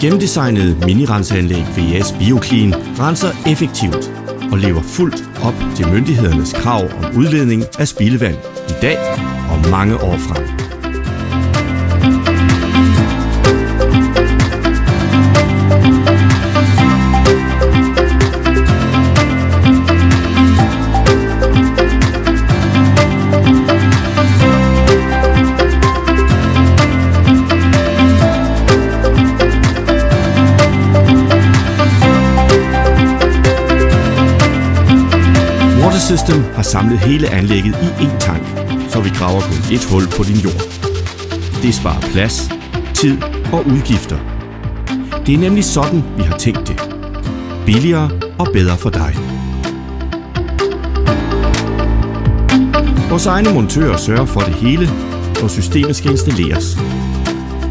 Gennemdesignede minirenseanlæg VS BioClean renser effektivt og lever fuldt op til myndighedernes krav om udledning af spildevand i dag og mange år frem. Water System har samlet hele anlægget i én tank, så vi graver kun ét hul på din jord. Det sparer plads, tid og udgifter. Det er nemlig sådan, vi har tænkt det. Billigere og bedre for dig. Vores egne montører sørger for det hele, når systemet skal installeres.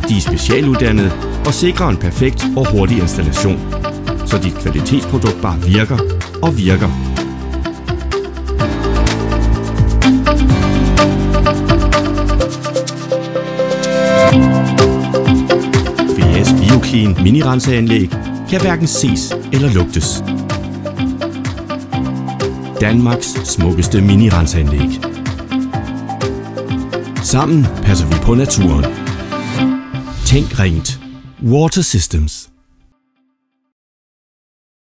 De er specialuddannede og sikrer en perfekt og hurtig installation, så dit kvalitetsprodukt bare virker og virker. VS BioClean minirenseanlæg kan hverken ses eller lugtes. Danmarks smukkeste minirenseanlæg. Sammen passer vi på naturen. Tænk rent. Water Systems.